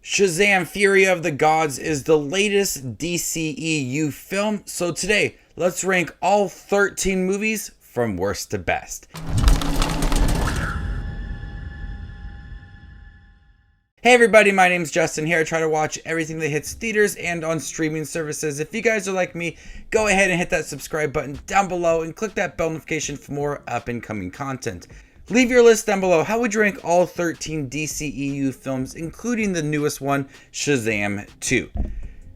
Shazam! Fury of the Gods is the latest DCEU film, so today, let's rank all 13 movies from worst to best. Hey everybody, my name's Justin here. I try to watch everything that hits theaters and on streaming services. If you guys are like me, go ahead and hit that subscribe button down below and click that bell notification for more up and coming content. Leave your list down below. How would you rank all 13 DCEU films, including the newest one, Shazam 2?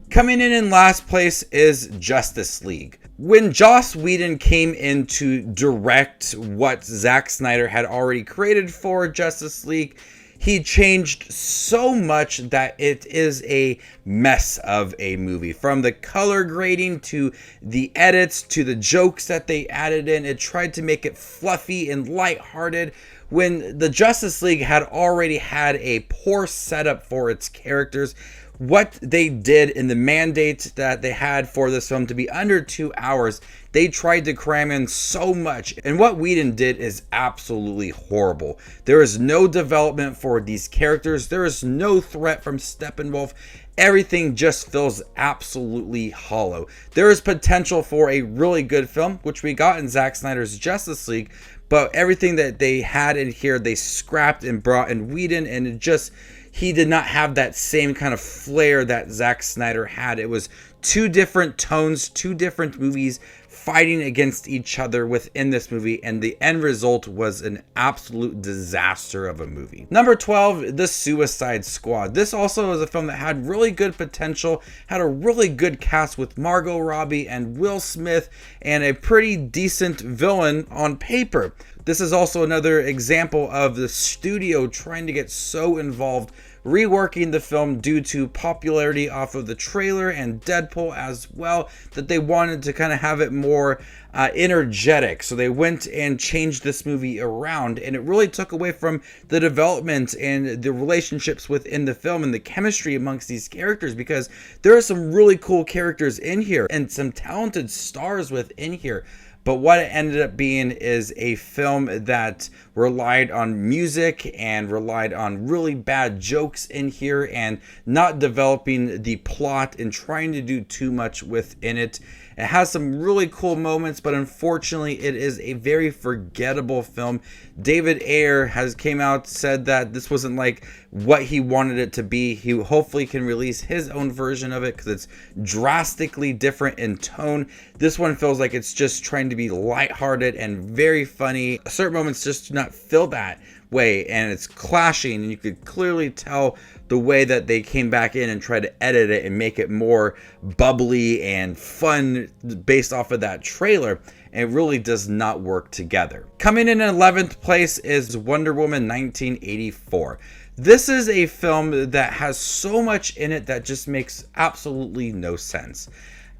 Coming in last place is Justice League. When Joss Whedon came in to direct what Zack Snyder had already created for Justice League, he changed so much that it is a mess of a movie. From the color grading to the edits to the jokes that they added in, it tried to make it fluffy and lighthearted when the Justice League had already had a poor setup for its characters. What they did in the mandate that they had for this film to be under 2 hours, they tried to cram in so much. And what Whedon did is absolutely horrible. There is no development for these characters. There is no threat from Steppenwolf. Everything just feels absolutely hollow. There is potential for a really good film, which we got in Zack Snyder's Justice League, but everything that they had in here, they scrapped and brought in Whedon, and it just... he did not have that same kind of flair that Zack Snyder had. It was two different tones, two different movies fighting against each other within this movie, and the end result was an absolute disaster of a movie. Number 12, The Suicide Squad. This also is a film that had really good potential, had a really good cast with Margot Robbie and Will Smith, and a pretty decent villain on paper. This is also another example of the studio trying to get so involved, reworking the film due to popularity off of the trailer and Deadpool as well, that they wanted to kind of have it more energetic. So they went and changed this movie around, and it really took away from the development and the relationships within the film and the chemistry amongst these characters, because there are some really cool characters in here and some talented stars within here. But what it ended up being is a film that relied on music and relied on really bad jokes in here and not developing the plot and trying to do too much within it. It has some really cool moments, but unfortunately it is a very forgettable film. David Ayer came out, said that this wasn't like what he wanted it to be. He hopefully can release his own version of it because it's drastically different in tone. This one feels like it's just trying to be lighthearted and very funny. Certain moments just do not feel that way, and it's clashing, and you could clearly tell the way that they came back in and tried to edit it and make it more bubbly and fun based off of that trailer. It really does not work together. Coming in 11th place is Wonder Woman 1984. This is a film that has so much in it that just makes absolutely no sense.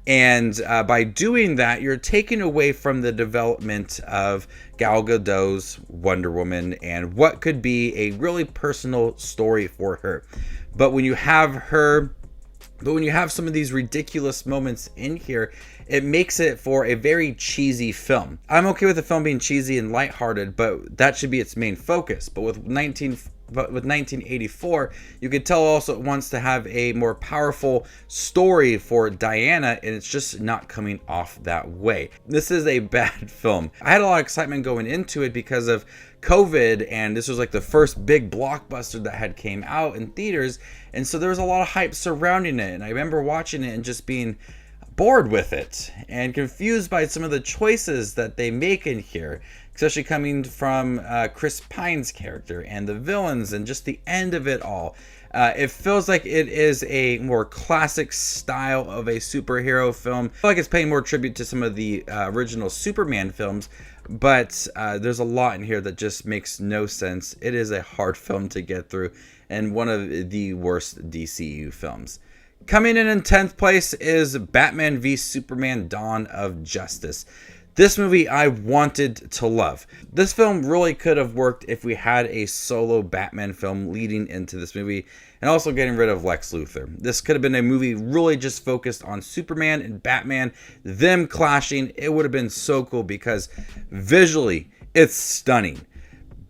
And by doing that, you're taking away from the development of Gal Gadot's Wonder Woman and what could be a really personal story for her. But when you have some of these ridiculous moments in here, it makes it for a very cheesy film. I'm okay with the film being cheesy and lighthearted, but that should be its main focus. But with 1984, you could tell also it wants to have a more powerful story for Diana, and it's just not coming off that way. This is a bad film. I had a lot of excitement going into it because of COVID, and this was like the first big blockbuster that had came out in theaters, and so there was a lot of hype surrounding it, and I remember watching it and just being bored with it and confused by some of the choices that they make in here, especially coming from Chris Pine's character and the villains and just the end of it all. It feels like it is a more classic style of a superhero film. I feel like it's paying more tribute to some of the original Superman films, but there's a lot in here that just makes no sense. It is a hard film to get through and one of the worst DCU films. Coming in 10th place is Batman v Superman: Dawn of Justice. This movie I wanted to love. This film really could have worked if we had a solo Batman film leading into this movie, and also getting rid of Lex Luthor. This could have been a movie really just focused on Superman and Batman, them clashing. It would have been so cool because visually it's stunning.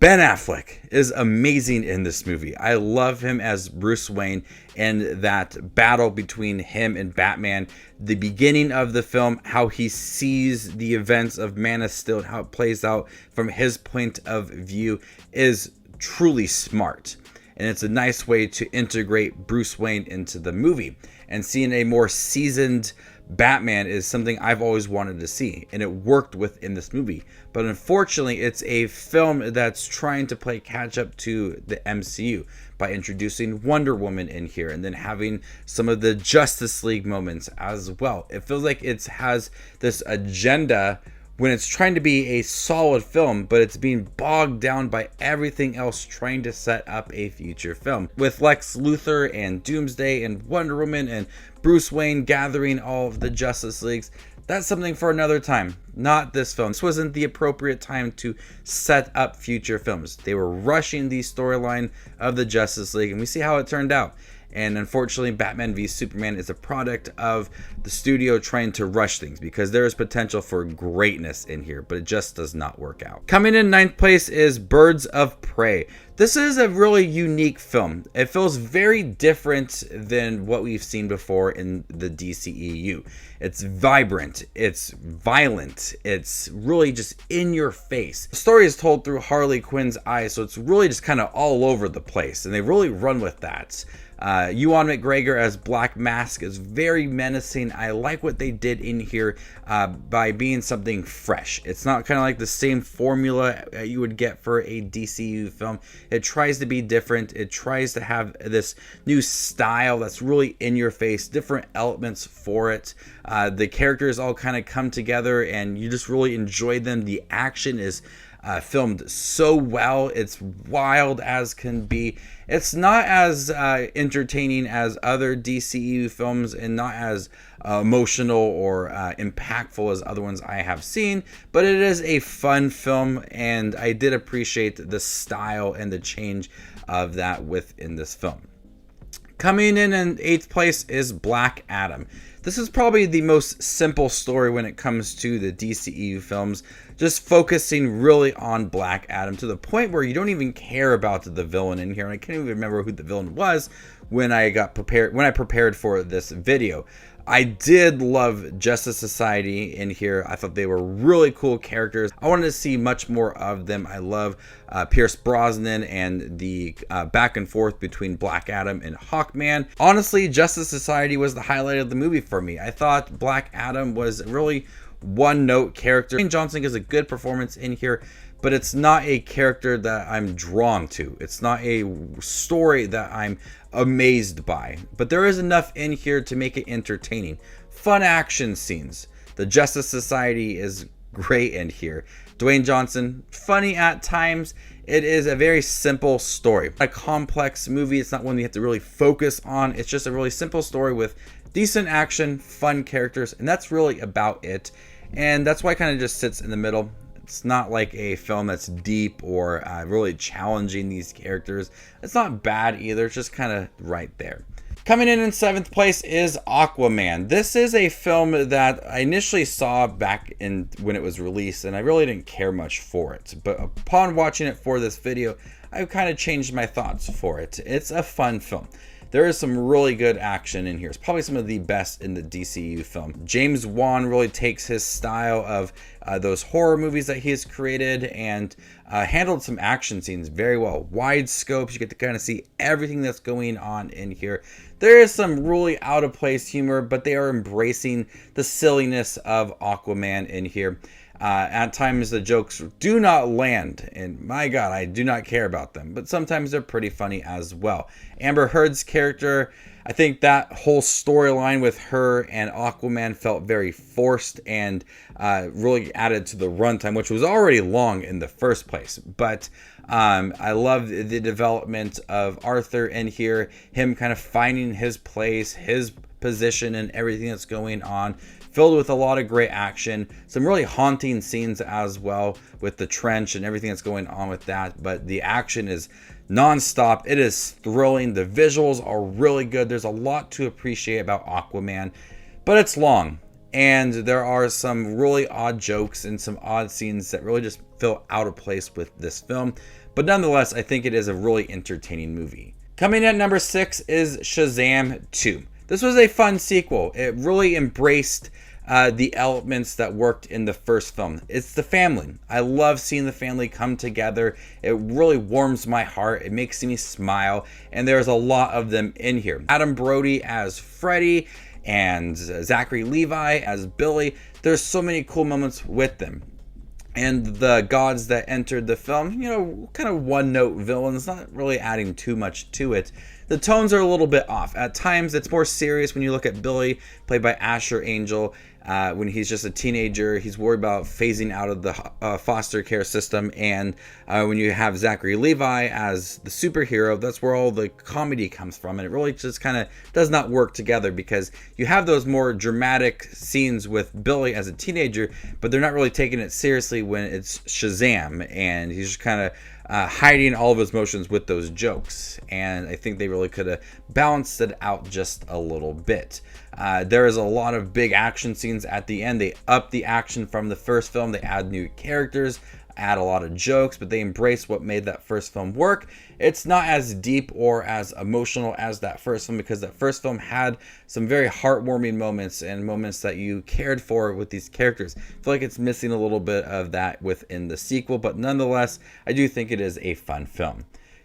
Ben Affleck is amazing in this movie. I love him as Bruce Wayne and that battle between him and Batman. The beginning of the film, how he sees the events of Man of Steel and how it plays out from his point of view is truly smart. And it's a nice way to integrate Bruce Wayne into the movie. And seeing a more seasoned Batman is something I've always wanted to see, and it worked within this movie. But unfortunately, it's a film that's trying to play catch up to the MCU by introducing Wonder Woman in here and then having some of the Justice League moments as well. It feels like it has this agenda when it's trying to be a solid film, but it's being bogged down by everything else trying to set up a future film. With Lex Luthor and Doomsday and Wonder Woman and Bruce Wayne gathering all of the Justice Leagues, that's something for another time, not this film. This wasn't the appropriate time to set up future films. They were rushing the storyline of the Justice League, and we see how it turned out. And unfortunately, Batman v Superman is a product of the studio trying to rush things because there is potential for greatness in here, but it just does not work out. Coming in ninth place is Birds of Prey. This is a really unique film. It feels very different than what we've seen before in the DCEU. It's vibrant, it's violent, it's really just in your face. The story is told through Harley Quinn's eyes, so it's really just kind of all over the place, and they really run with that. Ewan McGregor as Black Mask is very menacing. I like what they did in here by being something fresh. It's not kind of like the same formula you would get for a DCU film. It tries to be different. It tries to have this new style that's really in your face, different elements for it. The characters all kind of come together and you just really enjoy them. The action is filmed so well. It's wild as can be. It's not as entertaining as other DCEU films and not as emotional or impactful as other ones I have seen, but it is a fun film, and I did appreciate the style and the change of that within this film. Coming in eighth place is Black Adam. This is probably the most simple story when it comes to the DCEU films, just focusing really on Black Adam to the point where you don't even care about the villain in here. And I can't even remember who the villain was when I prepared for this video. I did love Justice Society in here. I thought they were really cool characters. I wanted to see much more of them. I love Pierce Brosnan and the back and forth between Black Adam and Hawkman. Honestly, Justice Society was the highlight of the movie for me. I thought Black Adam was really one-note character. Dwayne Johnson gives a good performance in here, but it's not a character that I'm drawn to. It's not a story that I'm amazed by. But there is enough in here to make it entertaining. Fun action scenes. The Justice Society is great in here. Dwayne Johnson, funny at times. It is a very simple story. A complex movie. It's not one you have to really focus on. It's just a really simple story with decent action, fun characters, and that's really about it. And that's why it kind of just sits in the middle. It's not like a film that's deep or really challenging these characters. It's not bad either. It's just kind of right there. Coming in seventh place is Aquaman. This is a film that I initially saw back in when it was released, and I really didn't care much for it. But upon watching it for this video, I kind of changed my thoughts for it. It's a fun film. There is some really good action in here. It's probably some of the best in the DCU film. James Wan really takes his style of those horror movies that he has created and handled some action scenes very well. Wide scopes, you get to kind of see everything that's going on in here. There is some really out of place humor, but they are embracing the silliness of Aquaman in here. At times the jokes do not land, and my God, I do not care about them, but sometimes they're pretty funny as well. Amber Heard's character, I think that whole storyline with her and Aquaman felt very forced and really added to the runtime, which was already long in the first place. But I love the development of Arthur in here, him kind of finding his place, his position, and everything that's going on. Filled with a lot of great action, some really haunting scenes as well with the trench and everything that's going on with that. But the action is non-stop. It is thrilling. The visuals are really good. There's a lot to appreciate about Aquaman, but it's long. And there are some really odd jokes and some odd scenes that really just feel out of place with this film. but nonetheless, I think it is a really entertaining movie. Coming in at number 6 is Shazam 2. This was a fun sequel. It really embraced the elements that worked in the first film. It's the family. I love seeing the family come together. It really warms my heart. It makes me smile, and there's a lot of them in here. Adam Brody as Freddy and Zachary Levi as Billy. There's so many cool moments with them. And the gods that entered the film, kind of one-note villains, not really adding too much to it. The tones are a little bit off. At times, it's more serious when you look at Billy, played by Asher Angel. When he's just a teenager, he's worried about phasing out of the foster care system. And when you have Zachary Levi as the superhero, that's where all the comedy comes from. And it really just kind of does not work together, because you have those more dramatic scenes with Billy as a teenager, but they're not really taking it seriously when it's Shazam. And he's just kind of hiding all of his emotions with those jokes. And I think they really could have balanced it out just a little bit. There is a lot of big action scenes at the end. They up the action from the first film. They add new characters, add a lot of jokes, but they embrace what made that first film work. It's not as deep or as emotional as that first film, because that first film had some very heartwarming moments and moments that you cared for with these characters. I feel like it's missing a little bit of that within the sequel, but nonetheless, I do think it is a fun film.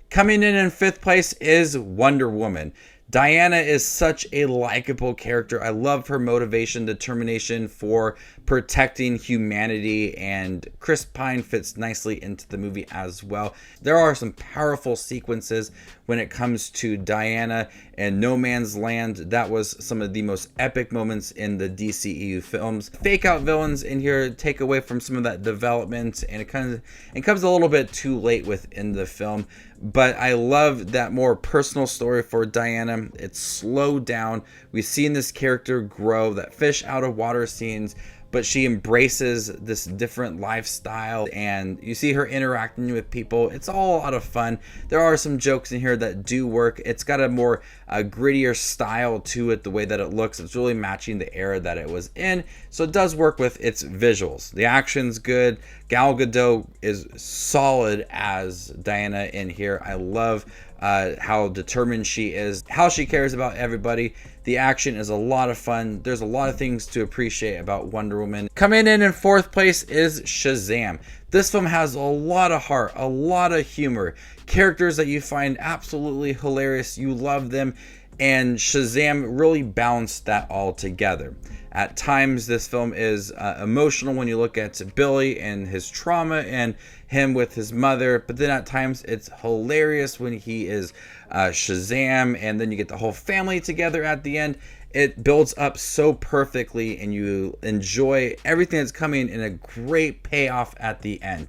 Coming in 5th place is Wonder Woman. Diana is such a likable character. I love her motivation, determination for protecting humanity, and Chris Pine fits nicely into the movie as well. There are some powerful sequences when it comes to Diana and No Man's Land. That was some of the most epic moments in the DCEU films. Fake out villains in here take away from some of that development, and it comes a little bit too late within the film. But I love that more personal story for Diana. It's slowed down. We've seen this character grow, that fish out of water scenes, but she embraces this different lifestyle, and you see her interacting with people. It's all a lot of fun. There are some jokes in here that do work. It's got a more grittier style to it, the way that it looks. It's really matching the era that it was in, so it does work with its visuals. The action's good. Gal Gadot is solid as Diana in here. I love how determined she is, how she cares about everybody. The action is a lot of fun. There's a lot of things to appreciate about Wonder Woman. Coming in 4th place is Shazam. This film has a lot of heart, a lot of humor, characters that you find absolutely hilarious. You love them, and Shazam really balanced that all together. At times, this film is emotional when you look at Billy and his trauma and him with his mother, but then at times it's hilarious when he is Shazam, and then you get the whole family together at the end. It builds up so perfectly, and you enjoy everything that's coming in a great payoff at the end.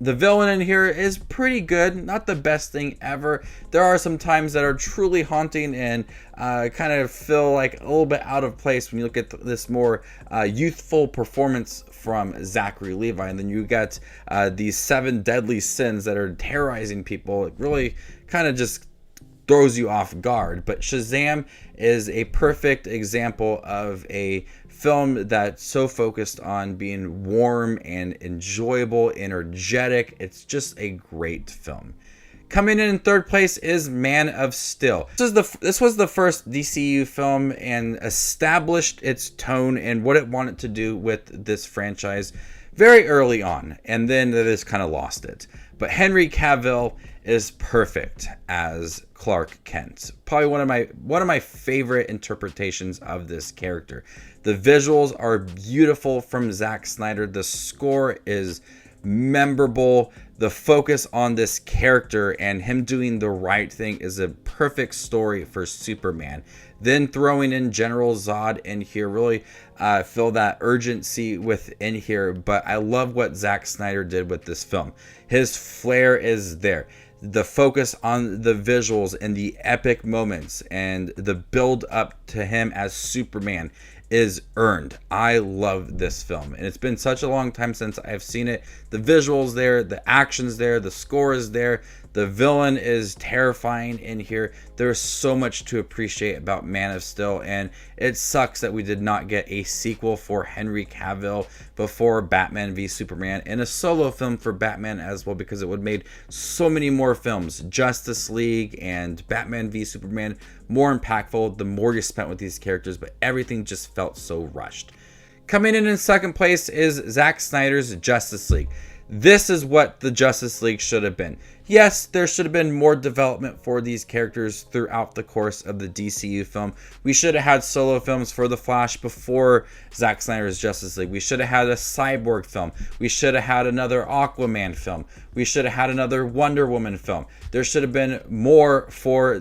The villain in here is pretty good, not the best thing ever. There are some times that are truly haunting and kind of feel like a little bit out of place when you look at this more youthful performance from Zachary Levi. And then you got these 7 deadly sins that are terrorizing people. It really kind of just throws you off guard. But Shazam is a perfect example of a film that's so focused on being warm and enjoyable, energetic. It's just a great film. Coming in 3rd place is Man of Steel. This was the first DCEU film and established its tone and what it wanted to do with this franchise very early on, and then they just kind of lost it. But Henry Cavill is perfect as Clark Kent. Probably one of my favorite interpretations of this character. The visuals are beautiful from Zack Snyder. The score is memorable. The focus on this character and him doing the right thing is a perfect story for Superman. Then throwing in General Zod in here really feel that urgency within here. But I love what Zack Snyder did with this film. His flair is there. The focus on the visuals and the epic moments and the build up to him as Superman is earned. I love this film, and it's been such a long time since I've seen it. The visuals there, the action's there, the score is there, The villain is terrifying in here. There's so much to appreciate about Man of Steel, and it sucks that we did not get a sequel for Henry Cavill before Batman v Superman, and a solo film for Batman as well, because it would have made so many more films. Justice League and Batman v Superman, more impactful the more you spent with these characters, but everything just felt so rushed. Coming in second place is Zack Snyder's Justice League. This is what the Justice League should have been. Yes, there should have been more development for these characters throughout the course of the DCEU film. We should have had solo films for The Flash before Zack Snyder's Justice League. We should have had a Cyborg film. We should have had another Aquaman film. We should have had another Wonder Woman film. There should have been more for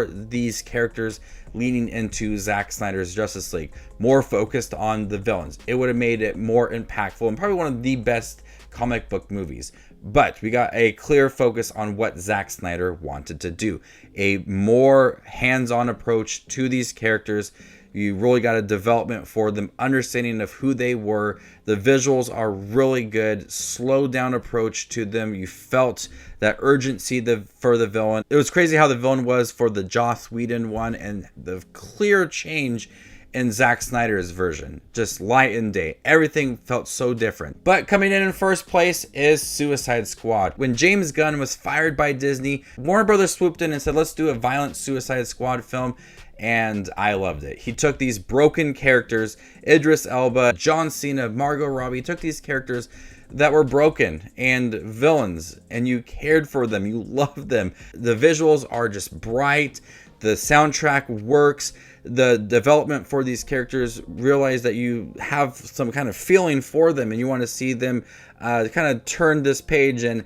these characters leaning into Zack Snyder's Justice League, more focused on the villains. It would have made it more impactful and probably one of the best comic book movies. But we got a clear focus on what Zack Snyder wanted to do. A more hands-on approach to these characters. You really got a development for them, understanding of who they were. The visuals are really good, slow down approach to them. You felt that urgency for the villain. It was crazy how the villain was for the Joss Whedon one, and the clear change in Zack Snyder's version. Just light and day. Everything felt so different. But coming in first place is Suicide Squad. When James Gunn was fired by Disney, Warner Brothers swooped in and said, let's do a violent Suicide Squad film. And I loved it. He took these broken characters, Idris Elba, John Cena, Margot Robbie, took these characters that were broken and villains, and you cared for them, you loved them. The visuals are just bright, the soundtrack works, the development for these characters, realize that you have some kind of feeling for them and you want to see them kind of turn this page and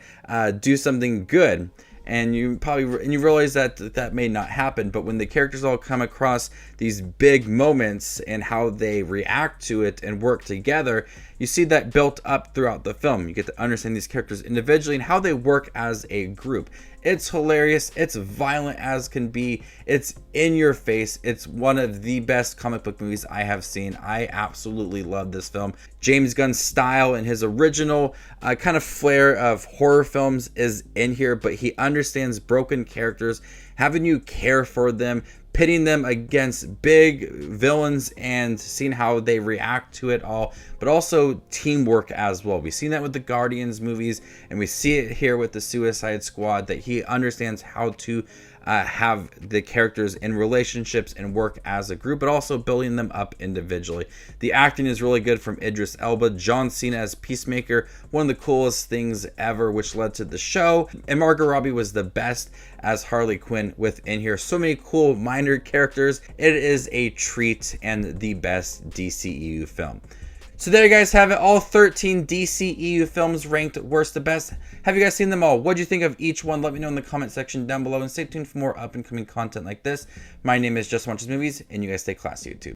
do something good. And you realize that may not happen, but when the characters all come across these big moments and how they react to it and work together, you see that built up throughout the film. You get to understand these characters individually and how they work as a group. It's hilarious. It's violent as can be. It's in your face. It's one of the best comic book movies I have seen. I absolutely love this film. James Gunn's style and his original kind of flair of horror films is in here, but he understands broken characters, having you care for them, pitting them against big villains and seeing how they react to it all, but also teamwork as well. We've seen that with the Guardians movies, and we see it here with the Suicide Squad, that he understands how to have the characters in relationships and work as a group, but also building them up individually. The acting is really good from Idris Elba. John Cena as Peacemaker, one of the coolest things ever, which led to the show. And Margot Robbie was the best as Harley Quinn within here. So many cool minor characters. It is a treat and the best DCEU film. So there you guys have it, all 13 DCEU films ranked worst to best. Have you guys seen them all? What do you think of each one? Let me know in the comment section down below, and stay tuned for more up and coming content like this. My name is Just Watches Movies, and you guys stay classy, YouTube.